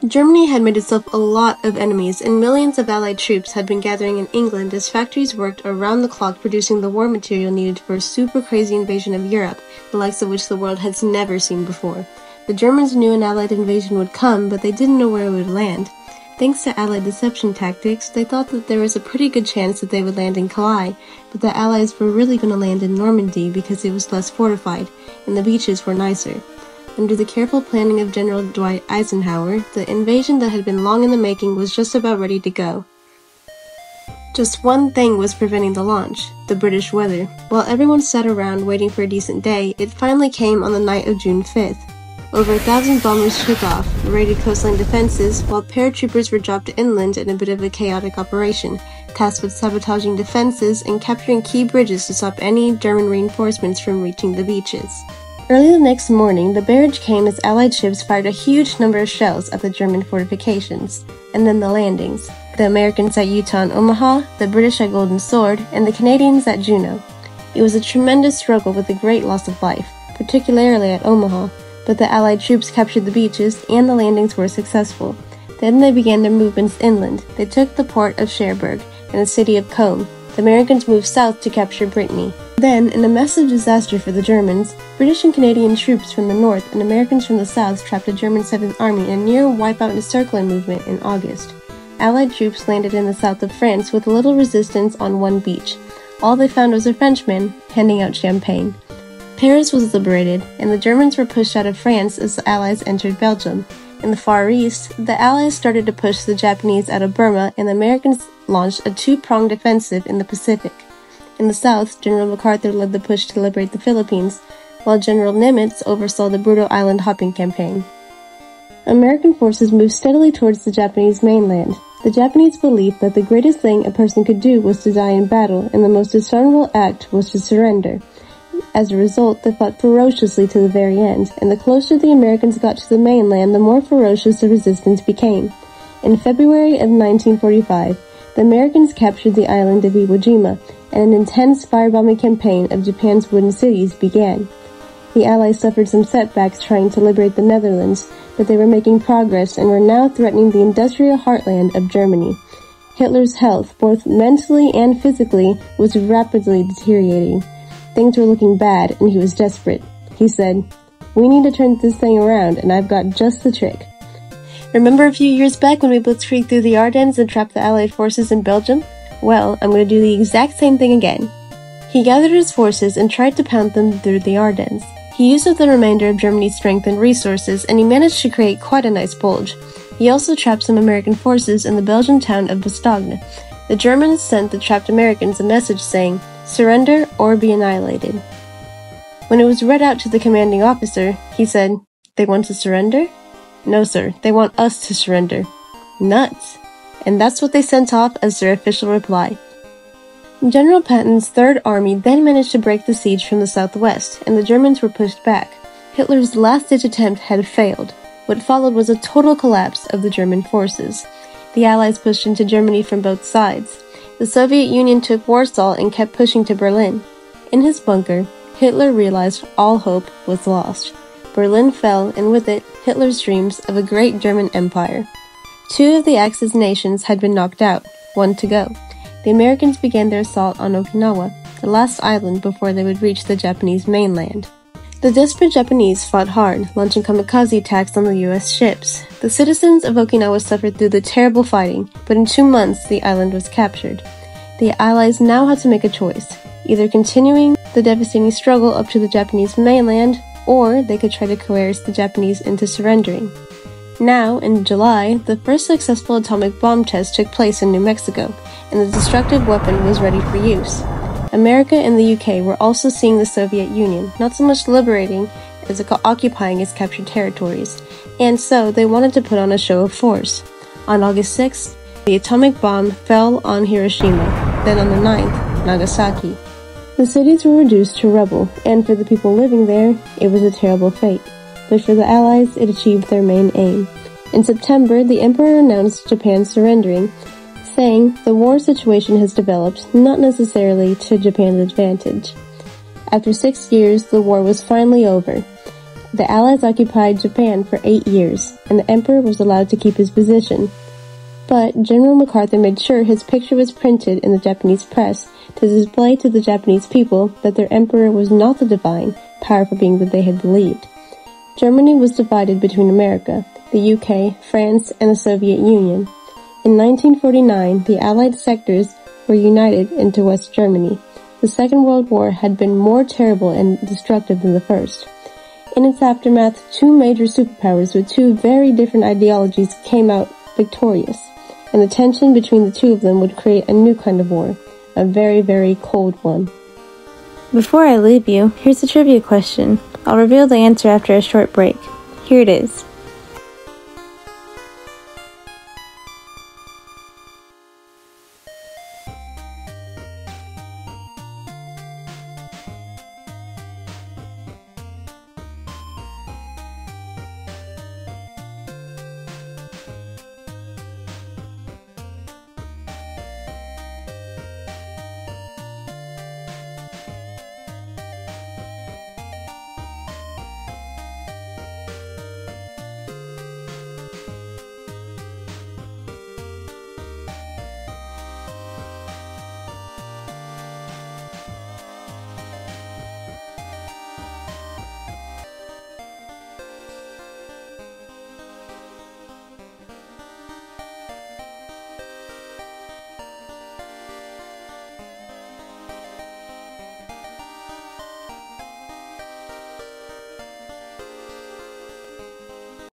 Germany had made itself a lot of enemies, and millions of Allied troops had been gathering in England as factories worked around the clock producing the war material needed for a super crazy invasion of Europe, the likes of which the world has never seen before. The Germans knew an Allied invasion would come, but they didn't know where it would land. Thanks to Allied deception tactics, they thought that there was a pretty good chance that they would land in Calais, but the Allies were really going to land in Normandy because it was less fortified, and the beaches were nicer. Under the careful planning of General Dwight Eisenhower, the invasion that had been long in the making was just about ready to go. Just one thing was preventing the launch: the British weather. While everyone sat around waiting for a decent day, it finally came on the night of June 5th. Over 1,000 bombers took off, raided coastline defenses, while paratroopers were dropped inland in a bit of a chaotic operation, tasked with sabotaging defenses and capturing key bridges to stop any German reinforcements from reaching the beaches. Early the next morning, the barrage came as Allied ships fired a huge number of shells at the German fortifications, and then the landings. The Americans at Utah and Omaha, the British at Golden Sword, and the Canadians at Juno. It was a tremendous struggle with a great loss of life, particularly at Omaha, but the Allied troops captured the beaches and the landings were successful. Then they began their movements inland. They took the port of Cherbourg and the city of Cologne. The Americans moved south to capture Brittany. Then, in a massive disaster for the Germans, British and Canadian troops from the north and Americans from the south trapped the German 7th Army in a near wipeout and encircling movement in August. Allied troops landed in the south of France with little resistance on one beach. All they found was a Frenchman handing out champagne. Paris was liberated, and the Germans were pushed out of France as the Allies entered Belgium. In the Far East, the Allies started to push the Japanese out of Burma, and the Americans launched a two-pronged offensive in the Pacific. In the south, General MacArthur led the push to liberate the Philippines, while General Nimitz oversaw the brutal island hopping campaign. American forces moved steadily towards the Japanese mainland. The Japanese believed that the greatest thing a person could do was to die in battle, and the most dishonorable act was to surrender. As a result, they fought ferociously to the very end, and the closer the Americans got to the mainland, the more ferocious the resistance became. In February of 1945, the Americans captured the island of Iwo Jima, and an intense firebombing campaign of Japan's wooden cities began. The Allies suffered some setbacks trying to liberate the Netherlands, but they were making progress and were now threatening the industrial heartland of Germany. Hitler's health, both mentally and physically, was rapidly deteriorating. Things were looking bad, and he was desperate. He said, "We need to turn this thing around, and I've got just the trick." Remember a few years back when we blitzkrieged through the Ardennes and trapped the Allied forces in Belgium? Well, I'm going to do the exact same thing again. He gathered his forces and tried to pound them through the Ardennes. He used up the remainder of Germany's strength and resources, and he managed to create quite a nice bulge. He also trapped some American forces in the Belgian town of Bastogne. The Germans sent the trapped Americans a message saying, "Surrender or be annihilated." When it was read out to the commanding officer, he said, "They want to surrender?" "No, sir, they want us to surrender." Nuts! And that's what they sent off as their official reply. General Patton's Third Army then managed to break the siege from the southwest, and the Germans were pushed back. Hitler's last-ditch attempt had failed. What followed was a total collapse of the German forces. The Allies pushed into Germany from both sides. The Soviet Union took Warsaw and kept pushing to Berlin. In his bunker, Hitler realized all hope was lost. Berlin fell, and with it, Hitler's dreams of a great German empire. Two of the Axis nations had been knocked out, one to go. The Americans began their assault on Okinawa, the last island before they would reach the Japanese mainland. The desperate Japanese fought hard, launching kamikaze attacks on the U.S. ships. The citizens of Okinawa suffered through the terrible fighting, but in 2 months the island was captured. The Allies now had to make a choice, either continuing the devastating struggle up to the Japanese mainland, or they could try to coerce the Japanese into surrendering. Now, in July, the first successful atomic bomb test took place in New Mexico, and the destructive weapon was ready for use. America and the UK were also seeing the Soviet Union, not so much liberating as occupying its captured territories, and so they wanted to put on a show of force. On August 6th, the atomic bomb fell on Hiroshima, then on the 9th, Nagasaki. The cities were reduced to rubble, and for the people living there, it was a terrible fate. But for the Allies, it achieved their main aim. In September, the Emperor announced Japan surrendering, saying the war situation has developed not necessarily to Japan's advantage. After 6 years, the war was finally over. The Allies occupied Japan for 8 years, and the Emperor was allowed to keep his position. But General MacArthur made sure his picture was printed in the Japanese press to display to the Japanese people that their emperor was not the divine, powerful being that they had believed. Germany was divided between America, the UK, France, and the Soviet Union. In 1949, the Allied sectors were united into West Germany. The Second World War had been more terrible and destructive than the First. In its aftermath, two major superpowers with two very different ideologies came out victorious, and the tension between the two of them would create a new kind of war, a very, very cold one. Before I leave you, here's a trivia question. I'll reveal the answer after a short break. Here it is.